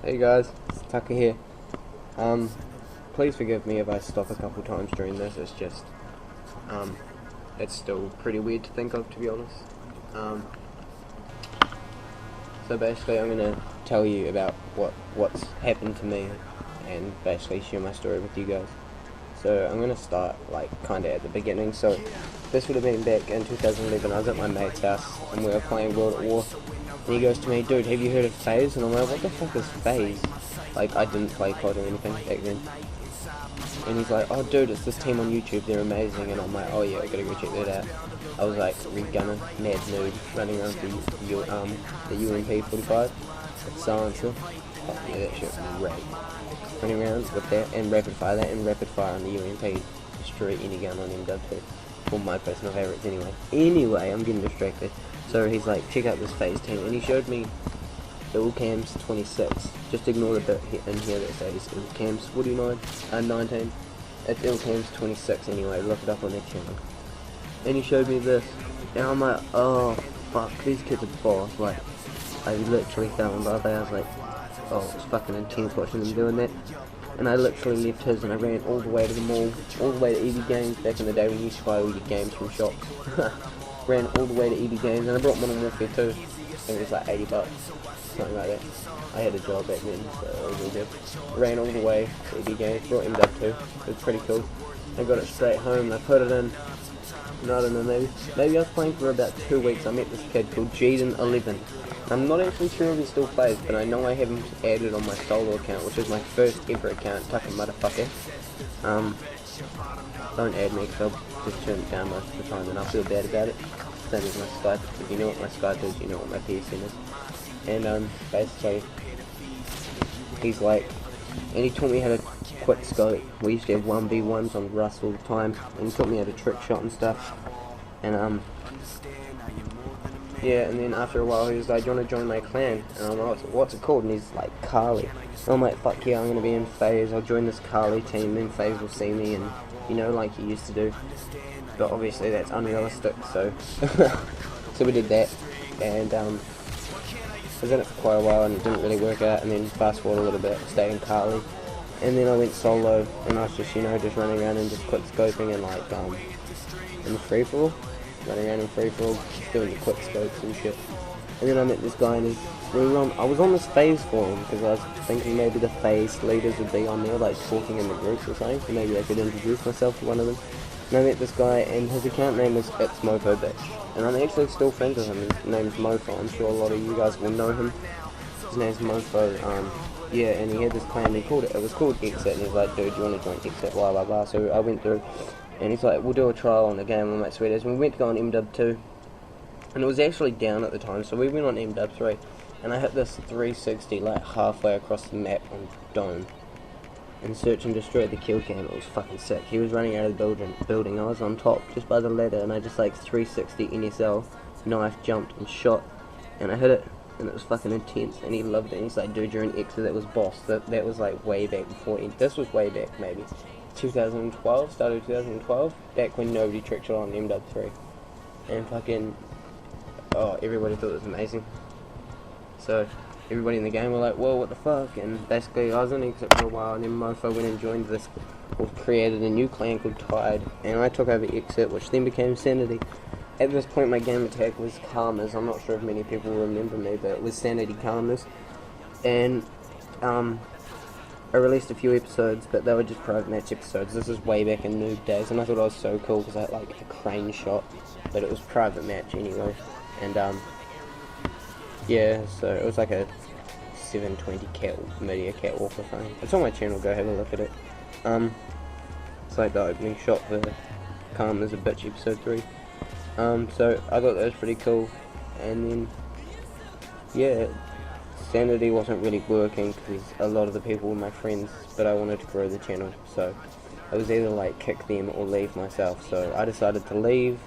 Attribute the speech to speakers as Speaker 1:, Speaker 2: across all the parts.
Speaker 1: Hey guys, it's Tuuckerr here. Please forgive me if I stop a couple times during this. It's just, it's still pretty weird to think of, to be honest. So basically, I'm gonna tell you about what's happened to me, and basically share my story with you guys. So I'm gonna start kinda at the beginning. So this would have been back in 2011. I was at my mate's house and we were playing World at War. And he goes to me, dude, have you heard of FaZe? And I'm like, what the fuck is FaZe? I didn't play COD or anything back then. And he's like, oh dude, it's this team on YouTube, they're amazing. And I'm like, oh yeah, I gotta go check that out. I was like, gunner, mad noob, running around the UMP 45 with silencer. Fuck yeah, that shit was great. Running around with that and rapid fire on the UMP. Destroy any gun on MW2. Well, my personal favourites anyway. I'm getting distracted. So he's like, check out this FaZe team, and he showed me Illcams 26. Just ignore the bit in here that says Illcams 49 and 19. It's Illcams 26 anyway. Look it up on their channel. And he showed me this, and I'm like, oh fuck, these kids are boss. Like, I literally fell in love. I was like, oh, it's fucking intense watching them doing that. And I literally left his and I ran all the way to the mall, all the way to EB Games back in the day when you used to buy all your games from shops. Ran all the way to EB Games and I brought Modern Warfare 2. I think it was like 80 bucks, something like that. I had a job back then, so it was all good. Ran all the way to EB Games, brought MW2. It was pretty cool. I got it straight home and I put it in. I don't know, maybe I was playing for about 2 weeks. I met this kid called Jaden11. I'm not actually sure if he still plays, but I know I have him added on my solo account, which is my first ever account, Tuuckerr motherfucker. Don't add me because I'll just turn it down most of the time and I'll feel bad about it. Same as my Skype. If you know what my Skype is, you know what my PSN is. And basically, he's like, and he taught me how to quick scope. We used to have 1v1s on Rust all the time, and he taught me how to trick shot and stuff. And yeah, and then after a while he was like, do you want to join my clan? And I'm like, what's it called? And he's like, Carly. And I'm like, fuck yeah, I'm going to be in FaZe. I'll join this Carly team, and FaZe will see me, and you know, like he used to do. But obviously that's unrealistic, so so we did that. And I was in it for quite a while and it didn't really work out, and then fast forward a little bit, stayed in Carly. And then I went solo, and I was just, you know, just running around and just quick scoping and in the free-for-all. Running around in free-for-all, doing the quick scopes and shit. And then I met this guy and I was on this FaZe forum because I was thinking maybe the FaZe leaders would be on there, like talking in the groups or something, so maybe I could introduce myself to one of them. And I met this guy and his account name was It's Mofo Bitch. And I'm actually still friends with him. His name's Mofo. I'm sure a lot of you guys will know him. His name's Mofo. Yeah, and he had this plan. It was called Exit, and he was like, dude, do you want to join Exit? Blah blah blah. So I went through. And he's like, we'll do a trial on the game. I'm like, sweet as. And we went to go on MW2. And it was actually down at the time, so we went on MW3. And I hit this 360 like halfway across the map on Dome. And search and destroy the kill cam. It was fucking sick. He was running out of the building. I was on top, just by the ladder, and I just like 360 NSL, knife, jumped and shot. And I hit it, and it was fucking intense. And he loved it. And he's like, dude, you're an Exit. That was boss. That was like way back before. This was way back, maybe 2012, started 2012, back when nobody tricked shot on MW3, and fucking, oh, everybody thought it was amazing. So everybody in the game were like, whoa, what the fuck? And basically I was in Exit for a while, and then Mofo went and joined this, or created a new clan called Tide, and I took over Exit, which then became Sanity. At this point my game tag was Karmas. I'm not sure if many people remember me, but it was Sanity Karmas. And I released a few episodes, but they were just private match episodes. This is way back in noob days, and I thought I was so cool because I had like a crane shot, but it was private match anyway. And yeah, so it was like a 720 media catwalk or something. It's on my channel, go have a look at it. It's like the opening shot for Calm as a Bitch episode 3. So I thought that was pretty cool, and then yeah, Sanity wasn't really working because a lot of the people were my friends, but I wanted to grow the channel, so I was either like kick them or leave myself. So I decided to leave,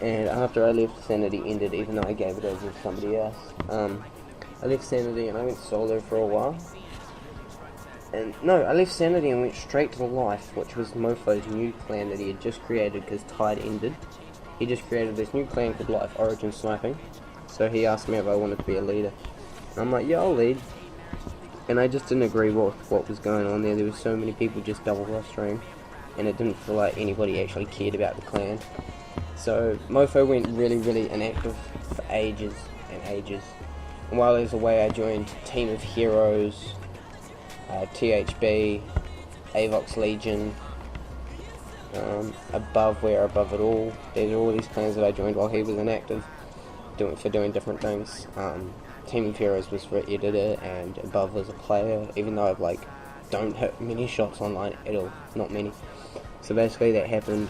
Speaker 1: and after I left, Sanity ended, even though I gave it over to somebody else. I left Sanity and I went solo for a while. And no, I left Sanity and went straight to Life, which was Mofo's new clan that he had just created because Tide ended. He just created this new clan called Life Origin Sniping. So he asked me if I wanted to be a leader. And I'm like, yeah, I'll lead. and I just didn't agree with what was going on there. There was so many people just double rostering, and it didn't feel like anybody actually cared about the clan. So Mofo went really inactive for ages and ages. And while he was away, I joined Team of Heroes, THB, Avox Legion, Above It All. There's all these clans that I joined while he was inactive, doing different things. Team of Heroes was for editor, and Above was a player, even though I've don't hit many shots online at all, not many. So basically that happened.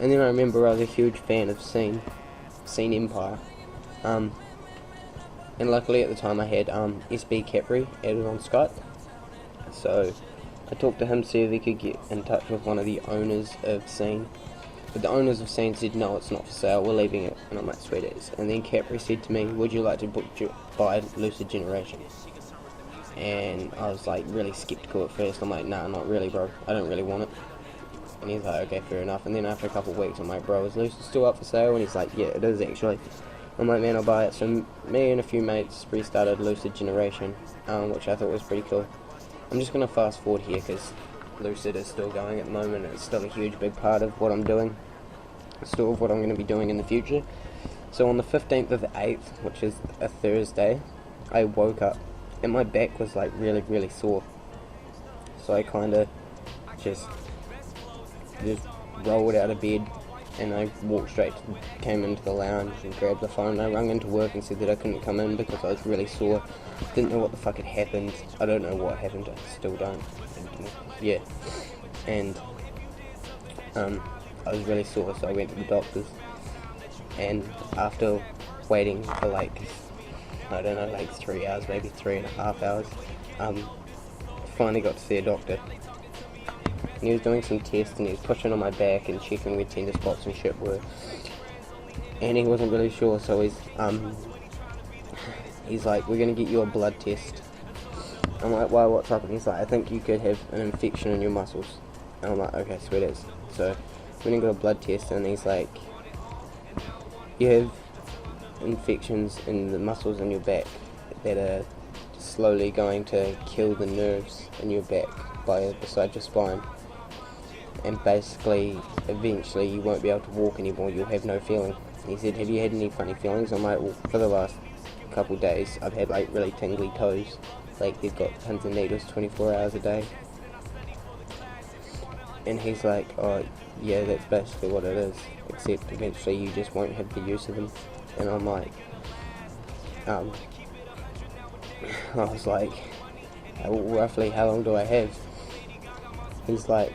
Speaker 1: And then I remember I was a huge fan of Scene Empire. And luckily at the time I had SB Capri added on Skype. So I talked to him, see if he could get in touch with one of the owners of Scene. But the owners of Scene said, no, it's not for sale, we're leaving it. And I'm like, sweet as. And then Capri said to me, would you like to buy Lucid Generation? And I was really skeptical at first. I'm like, nah, not really, bro. I don't really want it. And he's like, okay, fair enough. And then after a couple of weeks, I'm like, bro, is Lucid still up for sale? And he's like, yeah, it is actually. I'm like, man, I'll buy it. So me and a few mates restarted Lucid Generation, which I thought was pretty cool. I'm just going to fast forward here because Lucid is still going at the moment. It's still a huge big part of what I'm doing. It's still what I'm going to be doing in the future. So on the 15th of the 8th, which is a Thursday, I woke up and my back was really sore. So I kind of just rolled out of bed, and I came into the lounge and grabbed the phone. I rang into work and said that I couldn't come in because I was really sore. Didn't know what the fuck had happened. I don't know what happened, I still don't. Yeah. And I was really sore, so I went to the doctor's. And after waiting for 3 hours, maybe 3.5 hours, finally got to see a doctor. And he was doing some tests, and he was pushing on my back and checking where tender spots and shit were. And he wasn't really sure, so he's like, we're gonna get you a blood test. I'm like, why, what's up? And he's like, I think you could have an infection in your muscles. And I'm like, okay, sweet as. So we went and got a blood test, and he's like, you have infections in the muscles in your back that are slowly going to kill the nerves in your back beside your spine. And basically, eventually, you won't be able to walk anymore. You'll have no feeling. He said, have you had any funny feelings? I'm like, well, for the last couple days, I've had really tingly toes. They've got pins and needles 24 hours a day. And he's like, oh, yeah, that's basically what it is. Except eventually, you just won't have the use of them. And I'm like, I was like, roughly how long do I have? He's like,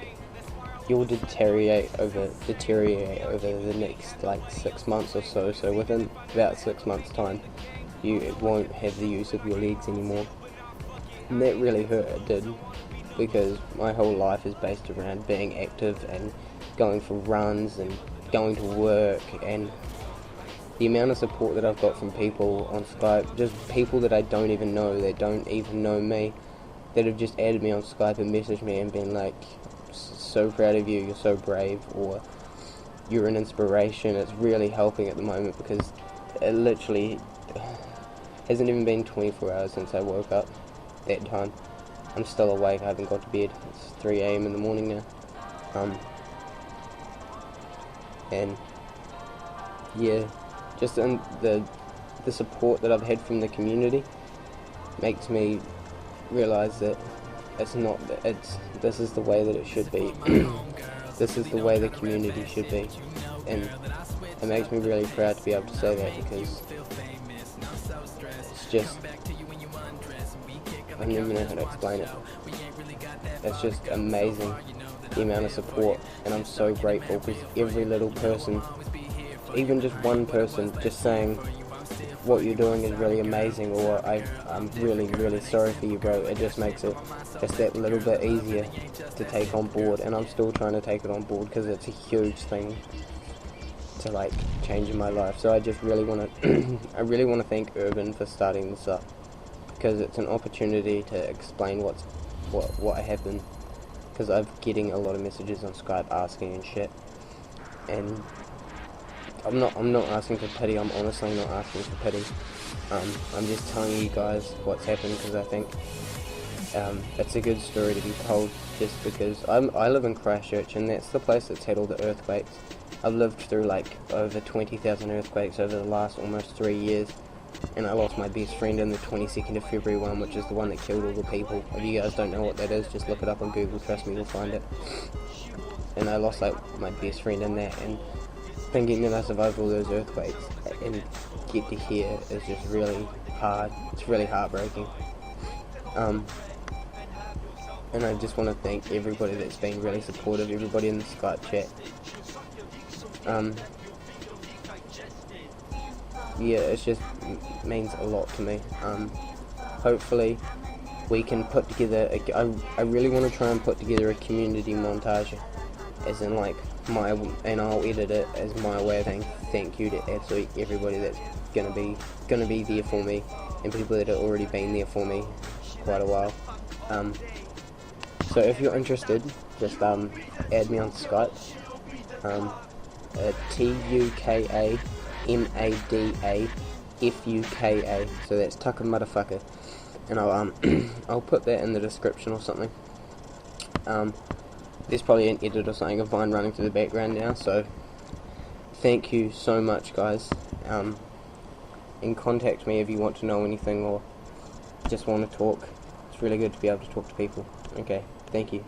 Speaker 1: you'll deteriorate over the next 6 months or so. So within about 6 months time, you won't have the use of your legs anymore. And that really hurt, it did, because my whole life is based around being active and going for runs and going to work, and the amount of support that I've got from people on Skype, just people that I don't even know, that don't even know me, that have just added me on Skype and messaged me and been like, so proud of you, you're so brave, or you're an inspiration. It's really helping at the moment, because it literally hasn't even been 24 hours since I woke up that time. I'm still awake, I haven't got to bed. It's 3 AM in the morning now. And yeah, just in the support that I've had from the community makes me realise that this is the way that it should be. This is the way the community should be, and it makes me really proud to be able to say that, because it's just, I don't even know how to explain it. It's just amazing, the amount of support, and I'm so grateful, because every little person, even just one person just saying what you're doing is really amazing, or I'm really sorry for you, bro, it just makes it just that little bit easier to take on board. And I'm still trying to take it on board, because it's a huge thing to change in my life. So I just really want to I really want to thank Urban for starting this up, because it's an opportunity to explain what happened, because I'm getting a lot of messages on Skype asking and shit, and I'm not asking for pity. I'm honestly not asking for pity. I'm just telling you guys what's happened because I think it's a good story to be told, just because I live in Christchurch, and that's the place that's had all the earthquakes. I've lived through like over 20,000 earthquakes over the last almost 3 years, and I lost my best friend in the 22nd of February one, which is the one that killed all the people. If you guys don't know what that is, just look it up on Google, trust me, you'll find it. And I lost like my best friend in that, and thinking that I survived all those earthquakes and get to here is just really hard. It's really heartbreaking. And I just want to thank everybody that's been really supportive, everybody in the Skype chat. Yeah, it just means a lot to me. Hopefully we can put together I really want to try and put together a community montage, as in like and I'll edit it as my way of saying thank you to absolutely everybody that's gonna be there for me, and people that have already been there for me quite a while. So if you're interested, just add me on Skype. TuuckerMadaFuka, so that's Tuuckerr motherfucker, and I'll I'll put that in the description or something. There's probably an edit or something of mine running through the background now, so thank you so much, guys. And contact me if you want to know anything or just want to talk. It's really good to be able to talk to people. Okay, thank you.